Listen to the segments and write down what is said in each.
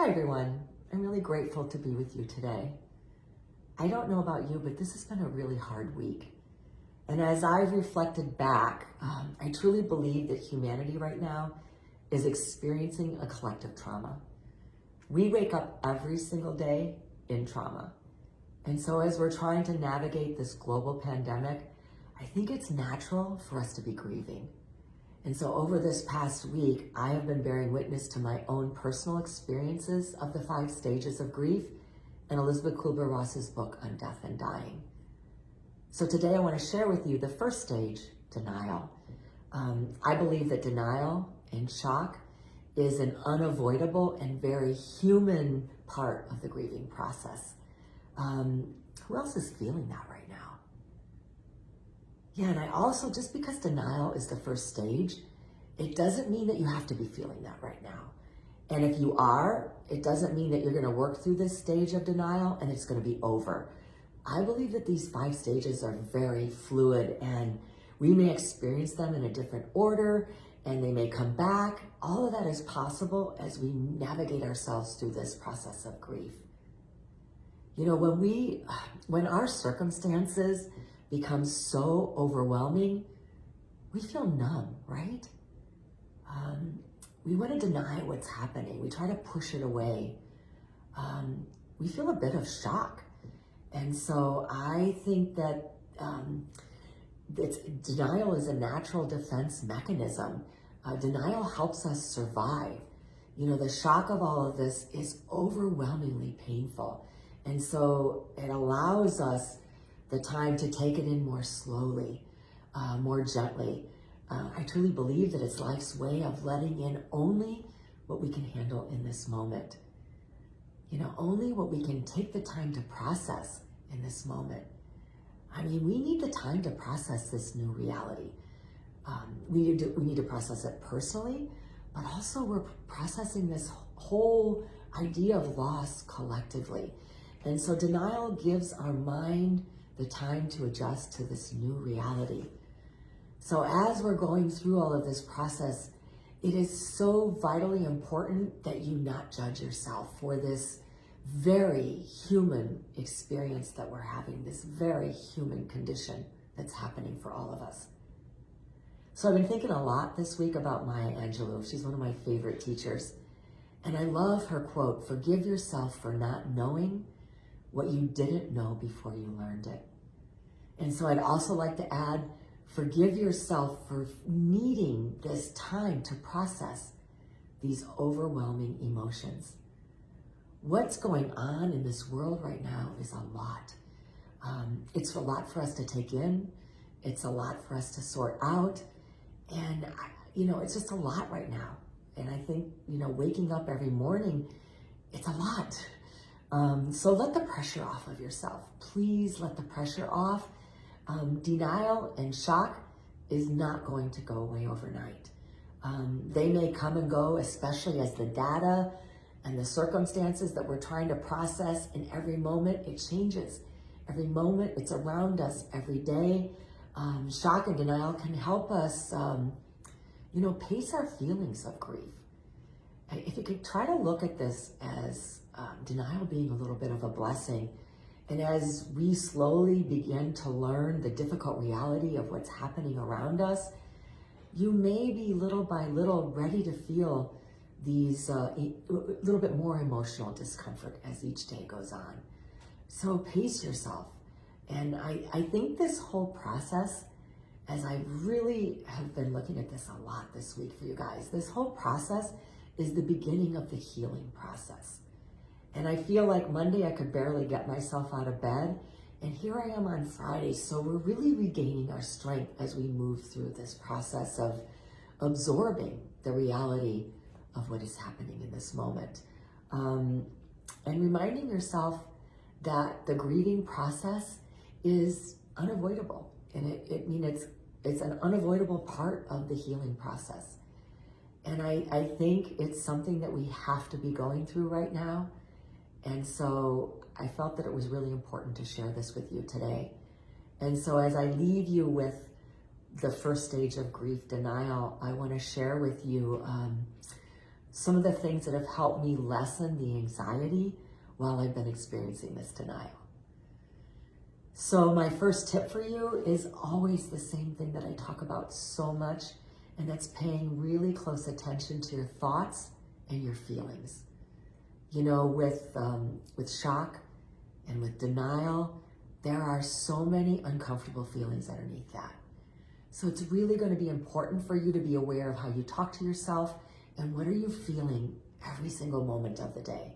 Hi everyone, I'm really grateful to be with you today. I don't know about you, but this has been a really hard week. And as I've reflected back, I truly believe that humanity right now is experiencing a collective trauma. We wake up every single day in trauma. And so as we're trying to navigate this global pandemic, I think it's natural for us to be grieving. And so over this past week, I have been bearing witness to my own personal experiences of the 5 stages of grief and Elisabeth Kubler-Ross's book on death and dying. So today I want to share with you the first stage, denial. I believe that denial and shock is an unavoidable and very human part of the grieving process. Who else is feeling that right now? Yeah, and I also, just because denial is the first stage, it doesn't mean that you have to be feeling that right now. And if you are, it doesn't mean that you're going to work through this stage of denial and it's going to be over. I believe that these 5 stages are very fluid and we may experience them in a different order and they may come back. All of that is possible as we navigate ourselves through this process of grief. You know, when our circumstances become so overwhelming, we feel numb, right? We want to deny what's happening. We try to push it away. We feel a bit of shock. And so I think that denial is a natural defense mechanism. Denial helps us survive. You know, the shock of all of this is overwhelmingly painful. And so it allows us the time to take it in more slowly, more gently. I truly believe that it's life's way of letting in only what we can handle in this moment. You know, only what we can take the time to process in this moment. I mean, we need the time to process this new reality. We need to process it personally, but also we're processing this whole idea of loss collectively. And so denial gives our mind the time to adjust to this new reality. So as we're going through all of this process, it is so vitally important that you not judge yourself for this very human experience that we're having, this very human condition that's happening for all of us. So I've been thinking a lot this week about Maya Angelou. She's one of my favorite teachers. And I love her quote, "Forgive yourself for not knowing what you didn't know before you learned it." And so I'd also like to add, forgive yourself for needing this time to process these overwhelming emotions. What's going on in this world right now is a lot. It's a lot for us to take in. It's a lot for us to sort out. And, it's just a lot right now. And I think, waking up every morning, it's a lot. So let the pressure off of yourself. Please let the pressure off. Denial and shock is not going to go away overnight. They may come and go, especially as the data and the circumstances that we're trying to process in every moment, it changes. Every moment, it's around us every day. Shock and denial can help us, pace our feelings of grief. If you could try to look at this as denial being a little bit of a blessing, and as we slowly begin to learn the difficult reality of what's happening around us, you may be little by little ready to feel these a little bit more emotional discomfort as each day goes on. So pace yourself. And I think this whole process, as I really have been looking at this a lot this week for you guys, this whole process is the beginning of the healing process. And I feel like Monday I could barely get myself out of bed. And here I am on Friday. So we're really regaining our strength as we move through this process of absorbing the reality of what is happening in this moment. And reminding yourself that the grieving process is unavoidable. And it's an unavoidable part of the healing process. And I think it's something that we have to be going through right now. And so I felt that it was really important to share this with you today. And so as I leave you with the first stage of grief, denial, I want to share with you some of the things that have helped me lessen the anxiety while I've been experiencing this denial. So my first tip for you is always the same thing that I talk about so much, and that's paying really close attention to your thoughts and your feelings. You know, with shock and with denial, there are so many uncomfortable feelings underneath that. So it's really going to be important for you to be aware of how you talk to yourself and what are you feeling every single moment of the day.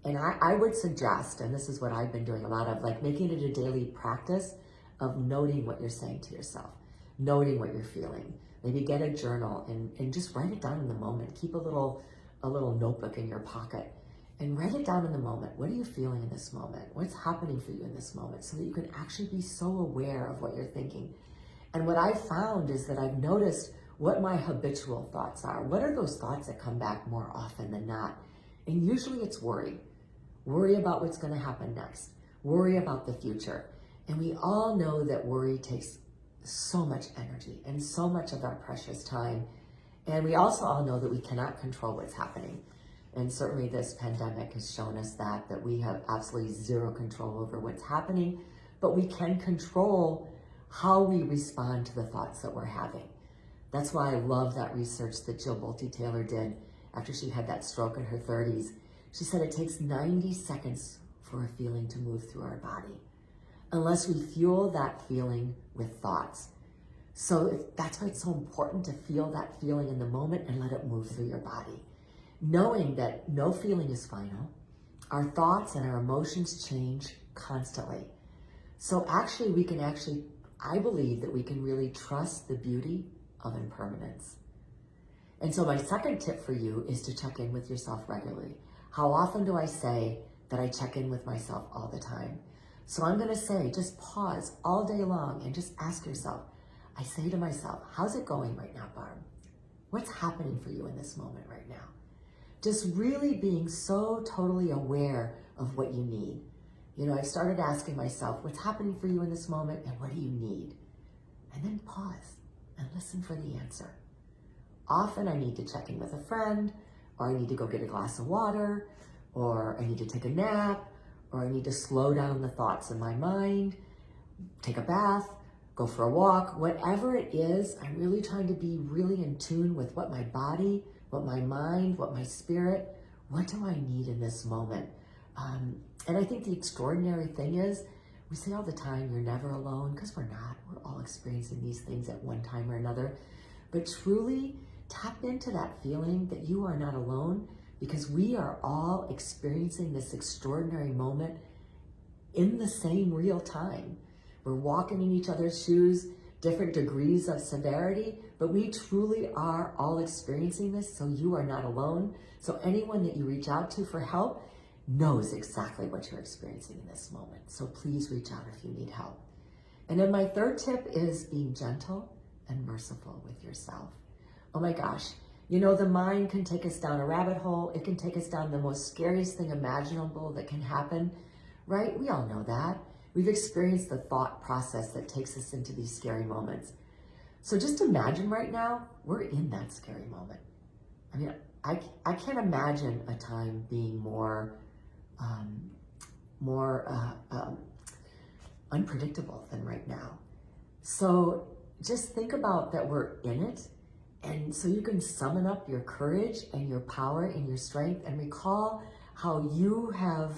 And I would suggest, and this is what I've been doing a lot of, like making it a daily practice of noting what you're saying to yourself, noting what you're feeling. Maybe get a journal and just write it down in the moment. Keep a little notebook in your pocket and write it down in the moment. What are you feeling in this moment? What's happening for you in this moment? So that you can actually be so aware of what you're thinking. And what I've found is that I've noticed what my habitual thoughts are. What are those thoughts that come back more often than not? And usually it's worry. Worry about what's going to happen next. Worry about the future. And we all know that worry takes so much energy and so much of our precious time. And we also all know that we cannot control what's happening. And certainly this pandemic has shown us that we have absolutely zero control over what's happening, but we can control how we respond to the thoughts that we're having. That's why I love that research that Jill Bolte-Taylor did after she had that stroke in her 30s. She said it takes 90 seconds for a feeling to move through our body, unless we fuel that feeling with thoughts. So that's why it's so important to feel that feeling in the moment and let it move through your body. Knowing that no feeling is final, our thoughts and our emotions change constantly. So I believe that we can really trust the beauty of impermanence. And so my second tip for you is to check in with yourself regularly. How often do I say that I check in with myself all the time? So I'm going to say, just pause all day long and just ask yourself. I say to myself, how's it going right now, Barb? What's happening for you in this moment right now? Just really being so totally aware of what you need. You know, I've started asking myself, what's happening for you in this moment and what do you need? And then pause and listen for the answer. Often I need to check in with a friend, or I need to go get a glass of water, or I need to take a nap, or I need to slow down the thoughts in my mind, take a bath, go for a walk. Whatever it is, I'm really trying to be really in tune with what my body, what my mind, what my spirit, what do I need in this moment? And I think the extraordinary thing is, we say all the time, you're never alone, because we're not. We're all experiencing these things at one time or another. But truly tap into that feeling that you are not alone, because we are all experiencing this extraordinary moment in the same real time. We're walking in each other's shoes, different degrees of severity, but we truly are all experiencing this, so you are not alone. So anyone that you reach out to for help knows exactly what you're experiencing in this moment. So please reach out if you need help. And then my third tip is being gentle and merciful with yourself. Oh my gosh, you know, the mind can take us down a rabbit hole. It can take us down the most scariest thing imaginable that can happen, right? We all know that. We've experienced the thought process that takes us into these scary moments. So just imagine right now, we're in that scary moment. I mean, I can't imagine a time being more unpredictable than right now. So just think about that we're in it. And so you can summon up your courage and your power and your strength and recall how you have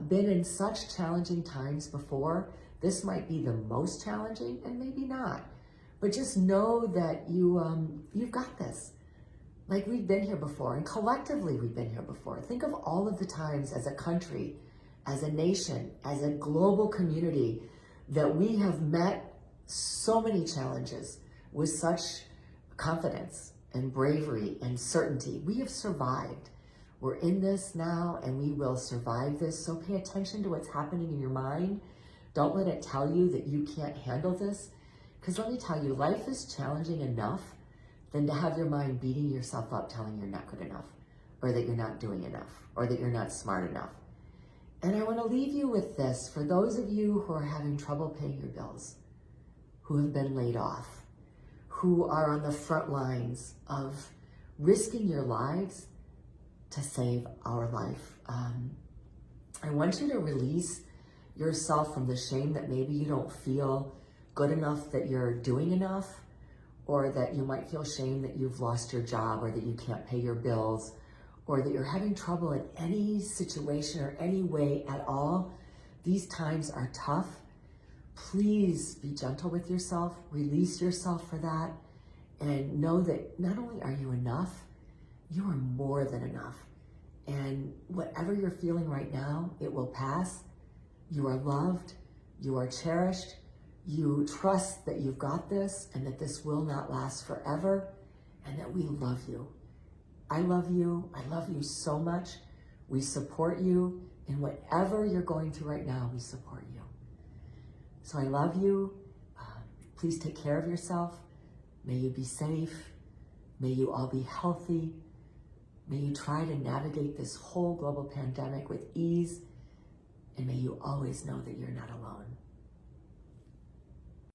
been in such challenging times before. This might be the most challenging and maybe not, but just know that you've got this. Like, we've been here before, and collectively we've been here before. Think of all of the times as a country, as a nation, as a global community that we have met so many challenges with such confidence and bravery and certainty. We have survived. We're in this now and we will survive this. So pay attention to what's happening in your mind. Don't let it tell you that you can't handle this. Because let me tell you, life is challenging enough than to have your mind beating yourself up, telling you're not good enough, or that you're not doing enough, or that you're not smart enough. And I want to leave you with this. For those of you who are having trouble paying your bills, who have been laid off, who are on the front lines of risking your lives to save our life. I want you to release yourself from the shame that maybe you don't feel good enough that you're doing enough, or that you might feel shame that you've lost your job, or that you can't pay your bills, or that you're having trouble in any situation or any way at all. These times are tough. Please be gentle with yourself, release yourself for that, and know that not only are you enough, you are more than enough. And whatever you're feeling right now, it will pass. You are loved, you are cherished, you trust that you've got this and that this will not last forever, and that we love you. I love you so much. We support you in whatever you're going through right now. We support you. So I love you. Please take care of yourself. May you be safe. May you all be healthy. May you try to navigate this whole global pandemic with ease. And may you always know that you're not alone.